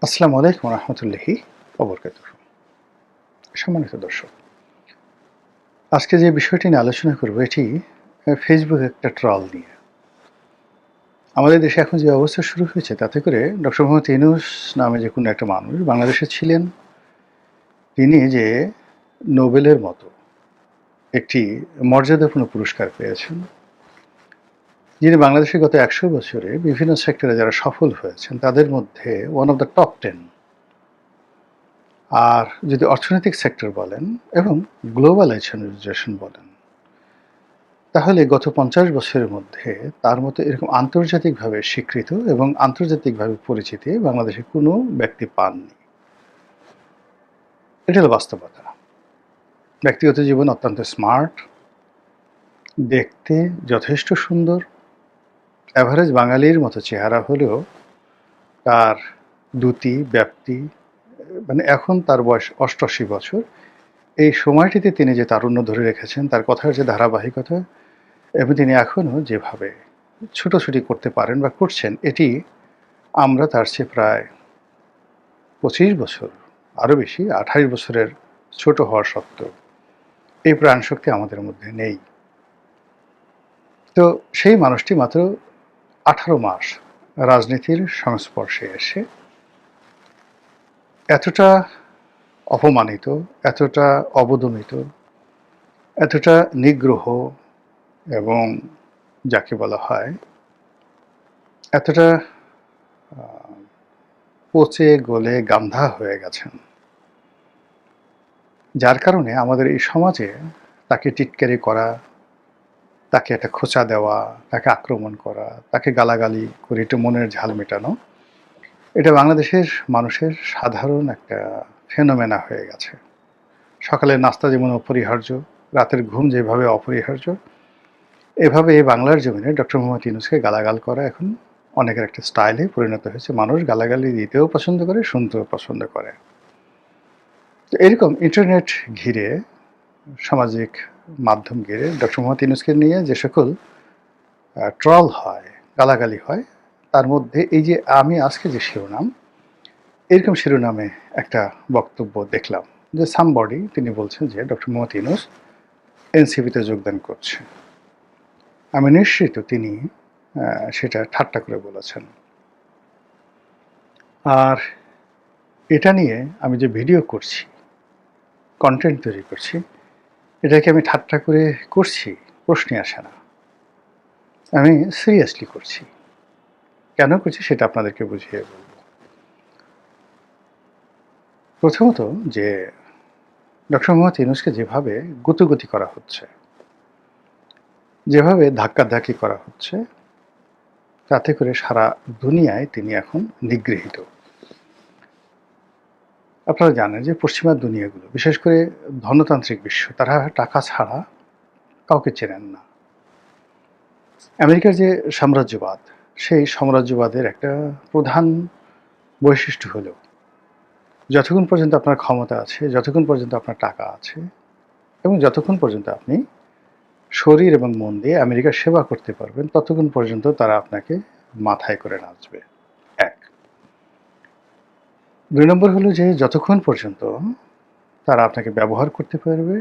আসসালামু আলাইকুম রহমতুল্লাহি ওবরকাতুহু। সম্মানিত দর্শক, আজকে যে বিষয়টি নিয়ে আলোচনা করব এটি ফেসবুক একটা ট্রল নিয়ে। আমাদের দেশে এখন যে অবস্থা শুরু হয়েছে তাতে করে ডক্টর মোহাম্মদ ইউনূস নামে যে কোনো একটা মানুষ বাংলাদেশে ছিলেন, তিনি যে নোবেলের মতো একটি মর্যাদাপূর্ণ পুরস্কার পেয়েছেন, যিনি বাংলাদেশের গত ১০০ বছরে বিভিন্ন সেক্টরে যারা সফল হয়েছেন তাদের মধ্যে ওয়ান অফ দ্য টপ 10। আর যদি অর্থনৈতিক সেক্টর বলেন এবং গ্লোবালাইজেশন বলেন, তাহলে গত ৫০ বছরের মধ্যে তার মতো এরকম আন্তর্জাতিকভাবে স্বীকৃত এবং আন্তর্জাতিকভাবে পরিচিতি বাংলাদেশে কোনো ব্যক্তি পাননি। এটা হলো বাস্তবতা। ব্যক্তিগত জীবন অত্যন্ত স্মার্ট, দেখতে যথেষ্ট সুন্দর, এভারেজ বাঙালির মতো চেহারা হলেও তার দ্যুতি, ব্যাপ্তি, মানে এখন তার বয়স ৮৮ বছর। এই সময়টিতে তিনি যে তারুণ্য ধরে রেখেছেন, তার কথার যে ধারাবাহিকতা এবং তিনি এখনও যেভাবে ছুটোছুটি করতে পারেন বা করছেন, এটি আমরা তার চেয়ে প্রায় ২৫ বছর, আরও বেশি ২৮ বছরের ছোট হওয়া সত্ত্বেও এই প্রাণশক্তি আমাদের মধ্যে নেই। তো সেই মানুষটি মাত্র ১৮ মাস রাজনীতির সংস্পর্শে এসে এতটা অপমানিত, এতটা অবদমিত, এতটা নিগ্রহ এবং যাকে বলা হয় এতটা পচে গলে গান্ধা হয়ে গেছেন, যার কারণে আমাদের এই সমাজে তাকে টিটকারি করা, তাকে একটা খোঁচা দেওয়া, তাকে আক্রমণ করা, তাকে গালাগালি করে একটু মনের ঝাল মেটানো, এটা বাংলাদেশের মানুষের সাধারণ একটা ফেনোমেনা হয়ে গেছে। সকালের নাস্তা যেমন অপরিহার্য, রাতের ঘুম যেভাবে অপরিহার্য, এভাবে এই বাংলার জমিনে ডক্টর মোহাম্মদ ইউনূসকে গালাগাল করা এখন অনেকের একটা স্টাইলে পরিণত হয়েছে। মানুষ গালাগালি দিতেও পছন্দ করে, শুনতেও পছন্দ করে। তো এরকম ইন্টারনেট ঘিরে, সামাজিক মাধ্যম ঘিরে ডক্টর মোহাম্মদ ইউনূসকে নিয়ে যে সকল ট্রল হয়, গালাগালি হয়, তার মধ্যে এই যে আমি আজকে যে শিরোনাম, এরকম শিরোনামে একটা বক্তব্য দেখলাম যে সামবডি তিনি বলছেন যে ডক্টর মোহাম্মদ ইউনূস এনসিপিতে যোগদান করছে। আমি নিশ্চিত তিনি সেটা ঠাট্টা করে বলেছেন। আর এটা নিয়ে আমি যে ভিডিও করছি, কন্টেন্ট তৈরি করছি, এটাকে আমি ঠাট্টা করে করছি প্রশ্নই আসে না। আমি সিরিয়াসলি করছি। কেন করছি সেটা আপনাদেরকে বুঝিয়ে বলব। প্রথমত যে ডক্টর মোহাম্মদ ইউনূসকে যেভাবে গুতোগুতি করা হচ্ছে, যেভাবে ধাক্কাধাক্কি করা হচ্ছে, তাতে করে সারা দুনিয়ায় তিনি এখন নিগৃহীত। আপনারা জানেন যে পশ্চিমা দুনিয়াগুলো, বিশেষ করে ধনতান্ত্রিক বিশ্ব, তারা টাকা ছাড়া কাউকে চেনেন না। আমেরিকার যে সাম্রাজ্যবাদ, সেই সাম্রাজ্যবাদের একটা প্রধান বৈশিষ্ট্য হলো যতক্ষণ পর্যন্ত আপনার ক্ষমতা আছে, যতক্ষণ পর্যন্ত আপনার টাকা আছে এবং যতক্ষণ পর্যন্ত আপনি শরীর এবং মন দিয়ে আমেরিকার সেবা করতে পারবেন, ততক্ষণ পর্যন্ত তারা আপনাকে মাথায় করে নাচবে। ১। ২ নম্বর হলো যে যতক্ষণ পর্যন্ত তারা আপনাকে ব্যবহার করতে পারবে,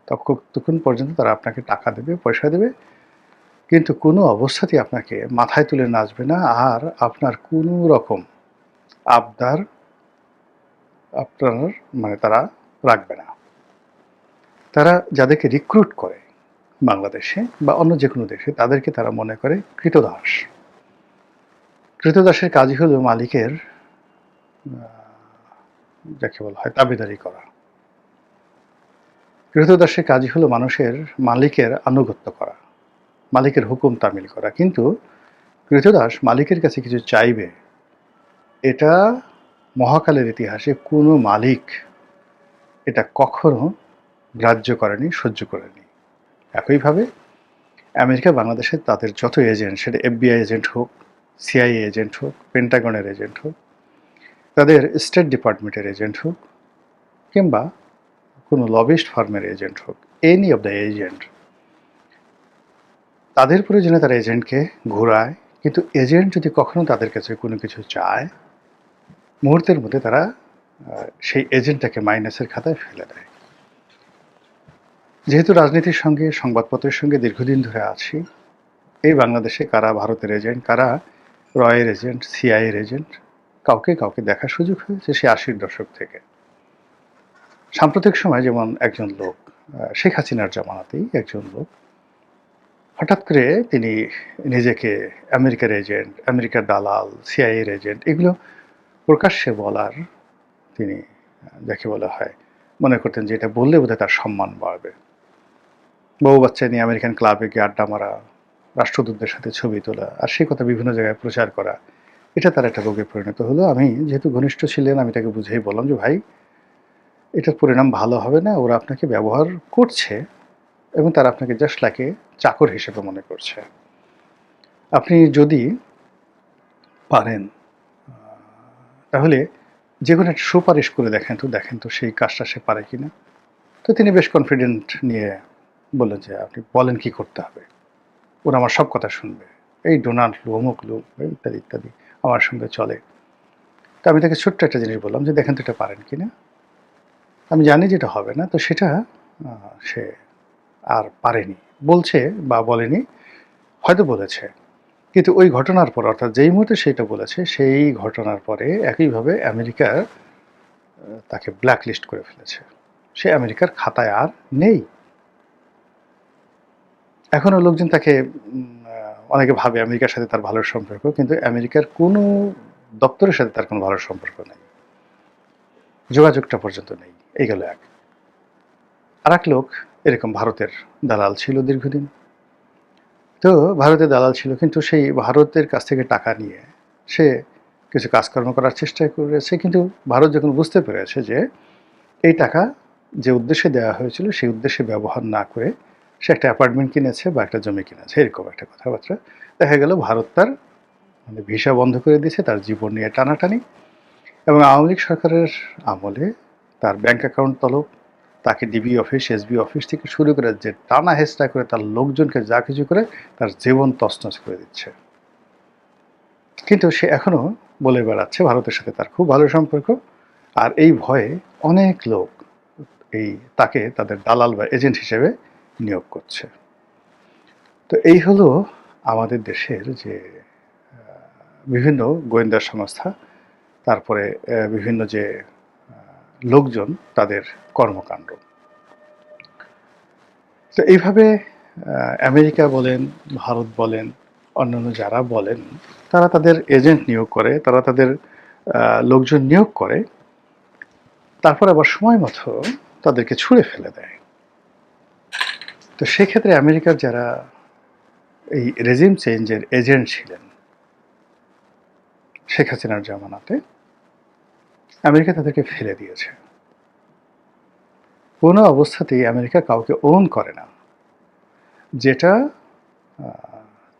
ততক্ষণ পর্যন্ত তারা আপনাকে টাকা দেবে, পয়সা দেবে, কিন্তু কোনো অবস্থাতেই আপনাকে মাথায় তুলে নাচবে না। আর আপনার কোনো রকম আবদার আপনার তারা রাখবে না। তারা যাদেরকে রিক্রুট করে বাংলাদেশে বা অন্য যে কোনো দেশে, তাদেরকে তারা মনে করে ক্রীতদাস। ক্রীতদাসের কাজই হলো মালিকের যাকে বলা হয় তাবেদারি করা। ক্রীতদাসের কাজই হলো মানুষের মালিকের আনুগত্য করা, মালিকের হুকুম তামিল করা। কিন্তু ক্রীতদাস মালিকের কাছে কিছু চাইবে, এটা মহাকালের ইতিহাসে কোনো মালিক এটা কখনো গ্রাহ্য করেনি, সহ্য করেনি। একইভাবে আমেরিকা বাংলাদেশে তাদের যত এজেন্ট, সেটা এফবিআই এজেন্ট হোক, সিআইএ এজেন্ট হোক, পেন্টাগনের এজেন্ট হোক, তাদের স্টেট ডিপার্টমেন্টের এজেন্ট হোক, কিংবা কোনো লবিস্ট ফার্মের এজেন্ট হোক, এনি অফ দ্য এজেন্ট, তাদের প্রয়োজনে তারা এজেন্টকে ঘোরায়। কিন্তু এজেন্ট যদি কখনো তাদের কাছে কোনো কিছু চায়, মুহূর্তের মধ্যে তারা সেই এজেন্টটাকে মাইনাসের খাতায় ফেলে দেয়। যেহেতু রাজনীতির সঙ্গে সংবাদপত্রের সঙ্গে দীর্ঘদিন ধরে আছি, এই বাংলাদেশে কারা ভারতের এজেন্ট, কারা রয়ের এজেন্ট, সিআইএর এজেন্ট, কাউকে কাউকে দেখার সুযোগ হয়েছে সে ৮০-র দশক থেকে। সাম্প্রতিক সময় যেমন একজন লোক, শেখ হাসিনার জামানাতেই একজন লোক হঠাৎ করে তিনি নিজেকে আমেরিকার এজেন্ট, আমেরিকার দালাল, সিআইএর এজেন্ট এগুলো প্রকাশ্যে বলার তিনি যাকে বলা হয় মনে করতেন যে এটা বললে বোধহয় তার সম্মান বাড়বে। বউ বাচ্চা নিয়ে আমেরিকান ক্লাবে গিয়ে আড্ডা মারা, রাষ্ট্রদূতদের সাথে ছবি তোলা আর সেই কথা বিভিন্ন জায়গায় প্রচার করা, এটা তার একটা রোগে পরিণত হলো। আমি যেহেতু ঘনিষ্ঠ ছিলেন আমি তাকে বুঝেই বললাম যে ভাই এটার পরিণাম ভালো হবে না, ওরা আপনাকে ব্যবহার করছে এবং তারা আপনাকে জাস্ট লাইক এ চাকর হিসেবে মনে করছে। আপনি যদি পারেন তাহলে যে কোনো একটা সুপারিশ করে দেখেন তো সেই কাজটা সে পারে কিনা। তো তিনি বেশ কনফিডেন্ট নিয়ে বললেন যে আপনি বলেন কি করতে হবে, ওরা আমার সব কথা শুনবে, এই ডোনাল্ড লু, অমুক লু, ইত্যাদি ইত্যাদি আমার সঙ্গে চলে। তো আমি তাকে ছোট্ট একটা জিনিস বললাম যে দেখেন তো এটা পারেন কিনা। আমি জানি যে এটা হবে না, তো সেটা সে আর পারেনি, বলছে বা বলেনি, হয়তো বলেছে, কিন্তু ওই ঘটনার পর অর্থাৎ যেই মুহূর্তে সেটা বলেছে সেই ঘটনার পরে একইভাবে আমেরিকা তাকে ব্ল্যাকলিস্ট করে ফেলেছে। সে আমেরিকার খাতায় আর নেই। এখনও লোকজন তাকে অনেকে ভাবে আমেরিকার সাথে তার ভালো সম্পর্ক, কিন্তু আমেরিকার কোনো দপ্তরের সাথে তার কোনো ভালো সম্পর্ক নেই, যোগাযোগটা পর্যন্ত নেই। এই গেল এক। আর এক লোক এরকম ভারতের দালাল ছিল দীর্ঘদিন। তো ভারতের দালাল ছিল, কিন্তু সেই ভারতের কাছ থেকে টাকা নিয়ে সে কিছু কাজকর্ম করার চেষ্টা করেছে, কিন্তু ভারত যখন বুঝতে পেরেছে যে এই টাকা যে উদ্দেশ্যে দেওয়া হয়েছিল সেই উদ্দেশ্যে ব্যবহার না করে সে একটা অ্যাপার্টমেন্ট কিনেছে বা একটা জমি কিনেছে, এরকম একটা কথাবার্তা। দেখা গেল ভারত তার ভিসা বন্ধ করে দিয়েছে, তার জীবন নিয়ে টানাটানি। এবং আওয়ামী লীগ সরকারের আমলে তার ব্যাংক অ্যাকাউন্ট তলব, তাকে ডিবি অফিস, এসবি অফিস থেকে শুরু করে যে টানা হেঁচড়া করে তার লোকজনকে যা কিছু করে তার জীবন তছনছ করে দিচ্ছে। কিন্তু সে এখনও বলে বেড়াচ্ছে ভারতের সাথে তার খুব ভালো সম্পর্ক, আর এই ভয়ে অনেক লোক তাকে তাদের দালাল বা এজেন্ট হিসেবে নিয়োগ করছে। তো এই হলো আমাদের দেশের যে বিভিন্ন গোয়েন্দা সংস্থা, তারপরে বিভিন্ন যে লোকজন, তাদের কর্মকাণ্ড। তো এইভাবে আমেরিকা বলেন, ভারত বলেন, অন্যান্য যারা বলেন, তারা তাদের এজেন্ট নিয়োগ করে, তারা তাদের লোকজন নিয়োগ করে, তারপর আবার সময় মতো তাদেরকে ছুঁড়ে ফেলে দেয়। তো সেক্ষেত্রে আমেরিকার যারা এই রেজিম চেঞ্জের এজেন্ট ছিলেন শেখ হাসিনার জামানাতে, আমেরিকা তাদেরকে ফেলে দিয়েছে। কোনো অবস্থাতেই আমেরিকা কাউকে ওন করে না, যেটা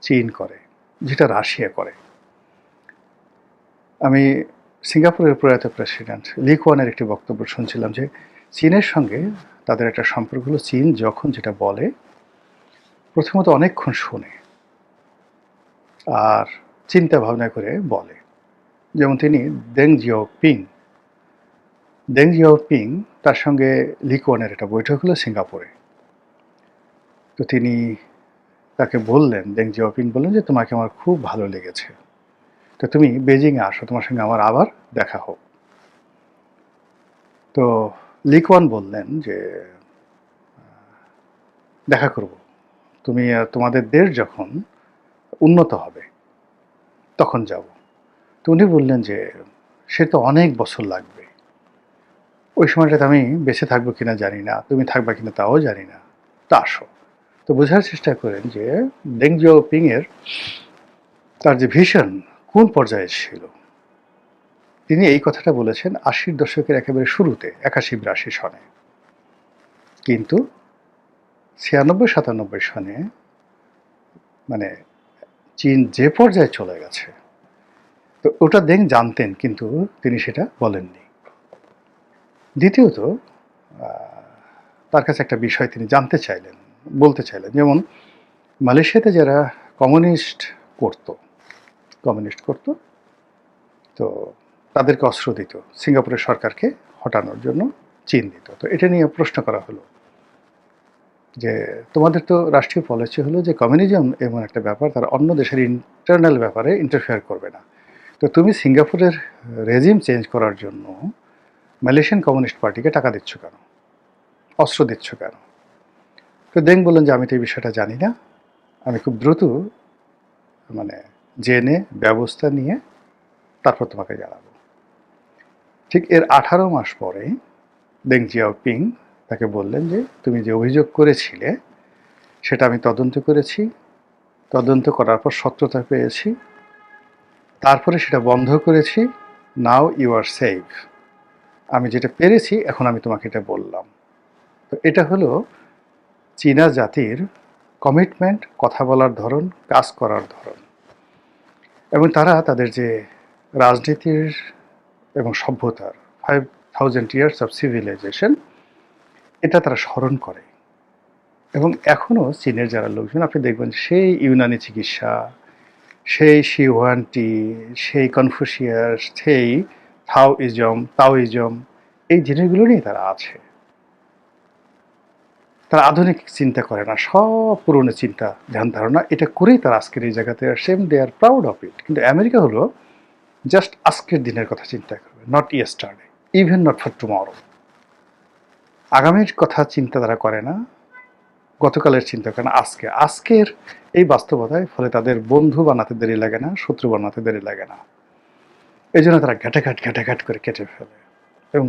চীন করে, যেটা রাশিয়া করে। আমি সিঙ্গাপুরের প্রয়াত প্রেসিডেন্ট লি কুয়ানের একটি বক্তব্য শুনছিলাম যে চীনের সঙ্গে তাদের একটা সম্পর্ক হলো, চীন যখন যেটা বলে প্রথমত অনেকক্ষণ শুনে আর চিন্তা ভাবনা করে বলে। যেমন তিনি দেং জিয়াওপিং তার সঙ্গে লি কুয়ানের একটা বৈঠক হলো সিঙ্গাপুরে। তো তিনি তাকে বললেন, দেং জিয়াওপিং বললেন যে তোমাকে আমার খুব ভালো লেগেছে, তো তুমি বেজিংয়ে আসো, তোমার সঙ্গে আমার আবার দেখা হোক। তো লি কুয়ান বললেন যে দেখা করব, তুমি তোমাদের দেশ যখন উন্নত হবে তখন যাব। তো উনি বললেন যে সে তো অনেক বছর লাগবে, ওই সময়টাতে আমি বেঁচে থাকবো কিনা জানি না, তুমি থাকবা কিনা তাও জানি না, তা আসো। তো বোঝার চেষ্টা করেন যে দেং জিয়াওপিং এর তার যে ভিশন কোন পর্যায়ে ছিল। তিনি এই কথাটা বলেছেন ৮০-র দশকের একেবারে শুরুতে, ৮১-৮২ সনে। কিন্তু ৯৬-৯৭ সনে মানে চীন যে পর্যায়ে চলে গেছে, তো ওটা দেং জানতেন, কিন্তু তিনি সেটা বলেননি। দ্বিতীয়ত তার কাছে একটা বিষয় তিনি জানতে চাইলেন, বলতে চাইলেন। যেমন মালয়েশিয়াতে যারা কমিউনিস্ট করতো, তো তাদেরকে অস্ত্র দিত, সিঙ্গাপুরের সরকারকে হটানোর জন্য চীন দিত। তো এটা নিয়ে প্রশ্ন করা হলো যে তোমাদের তো রাষ্ট্রীয় পলিসি হলো যে কমিউনিজম এমন একটা ব্যাপার, তারা অন্য দেশের ইন্টারনাল ব্যাপারে ইন্টারফেয়ার করবে না। তো তুমি সিঙ্গাপুরের রেজিম চেঞ্জ করার জন্য মালয়েশিয়ান কমিউনিস্ট পার্টিকে টাকা দিচ্ছ কেন, অস্ত্র দিচ্ছ কেন? তো দেং বললেন যে আমি তো এই বিষয়টা জানি না, আমি খুব দ্রুত মানে জেনে ব্যবস্থা নিয়ে তারপর তোমাকে জানাবো। ঠিক এর 18 মাস পরে দেং জিয়াওপিং তাকে বললেন যে তুমি যে অভিযোগ করেছিলে সেটা আমি তদন্ত করেছি, তদন্ত করার পর সত্যতা পেয়েছি, তারপরে সেটা বন্ধ করেছি, নাও ইউ আর সেফ। আমি যেটা পেরেছি এখন আমি তোমাকে এটা বললাম। তো এটা হলো চীনা জাতির কমিটমেন্ট, কথা বলার ধরন, কাজ করার ধরন। এবং তারা তাদের যে রাজনীতির এবং সভ্যতার 5000 ইয়ার্স অফ সিভিলাইজেশন, এটা তারা স্মরণ করে। এবং এখনও চীনের যারা লোকজন আপনি দেখবেন সেই ইউনানি চিকিৎসা, সেই শিহুয়ানটি, সেই কনফুসিয়াস, সেই তাওইজম, এই জিনিসগুলো নিয়ে তারা আছে। তারা আধুনিক চিন্তা করে না, সব পুরনো চিন্তা ধ্যান ধারণা এটা করেই তারা আজকের এই জায়গাতে আসে, দে আর প্রাউড অফ ইট। কিন্তু আমেরিকা হলো জাস্ট আজকের দিনের কথা চিন্তা করবে, not yesterday, even not for tomorrow. আগামীর কথা চিন্তা তারা করে না, গতকালের চিন্তা করে না, আজকের এই বাস্তবতায় ফলে তাদের বন্ধু বানাতে দেরি লাগে না, শত্রু বানাতে দেরি লাগে না। এই জন্য তারা ঘাটাঘাট করে কেটে ফেলে। এবং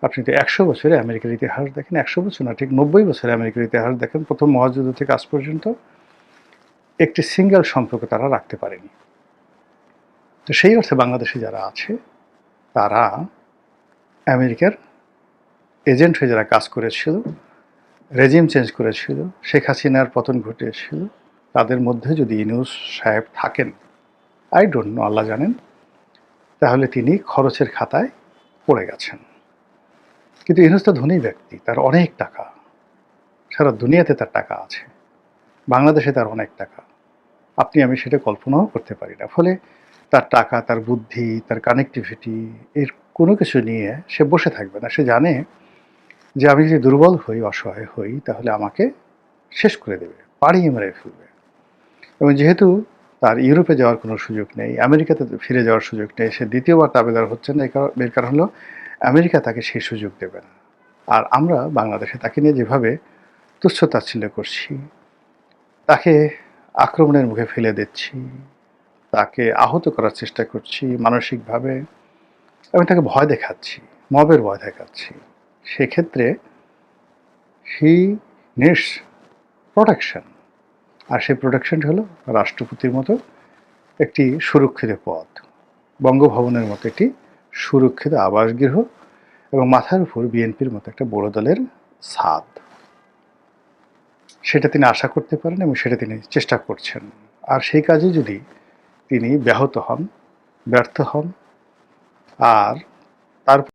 আপনি তো 100 বছরে আমেরিকার ইতিহাস দেখেন, 100 বছর না, ঠিক 90 বছরে আমেরিকার ইতিহাস দেখেন, প্রথম মহাযুদ্ধ থেকে আজ পর্যন্ত একটি সিঙ্গেল সম্পর্ক তারা রাখতে পারেনি। তো সেই অর্থে বাংলাদেশে যারা আছে তারা আমেরিকার এজেন্ট হয়ে যারা কাজ করেছিল, রেজিম চেঞ্জ করেছিল, শেখ হাসিনার পতন ঘটিয়েছিল, তাদের মধ্যে যদি ইউনূস সাহেব থাকেন, আই ডোন্ট নো, আল্লাহ জানেন, তাহলে তিনি খরচের খাতায় পড়ে গেছেন। কিন্তু ইউনূস তো ধনী ব্যক্তি, তার অনেক টাকা, সারা দুনিয়াতে তার টাকা আছে, বাংলাদেশে তার অনেক টাকা, আপনি আমি সেটা কল্পনাও করতে পারি না। ফলে তার টাকা, তার বুদ্ধি, তার কানেক্টিভিটি, এর কোনো কিছু নিয়ে সে বসে থাকবে না। সে জানে যে আমি যদি দুর্বল হই, অসহায় হই, তাহলে আমাকে শেষ করে দেবে, পাড়িয়ে মেরে ফেলবে। এবং যেহেতু তার ইউরোপে যাওয়ার কোনো সুযোগ নেই, আমেরিকাতে ফিরে যাওয়ার সুযোগ নেই, সে দ্বিতীয়বার তাবেদার হচ্ছে না, এর কারণ হলো আমেরিকা তাকে সেই সুযোগ দেবে না। আর আমরা বাংলাদেশে তাকে নিয়ে যেভাবে তুচ্ছ তাচ্ছিল্য করছি, তাকে আক্রমণের মুখে ফেলে দিচ্ছি, তাকে আহত করার চেষ্টা করছি মানসিকভাবে, এবং তাকে ভয় দেখাচ্ছি, মবের ভয় দেখাচ্ছি, সেক্ষেত্রে হি নিডস প্রোটেকশন। আর সেই প্রোটেকশনটা হলো রাষ্ট্রপতির মতো একটি সুরক্ষিত পদ, বঙ্গভবনের মতো একটি সুরক্ষিত আবাসগৃহ, এবং মাথার উপর বিএনপির মতো একটা বড় দলের ছাদ। সেটা তিনি আশা করতে পারেন এবং সেটা তিনি চেষ্টা করছেন। আর সেই কাজে যদি তিনি ব্যাহত হন, ব্যর্থ হন, আর তার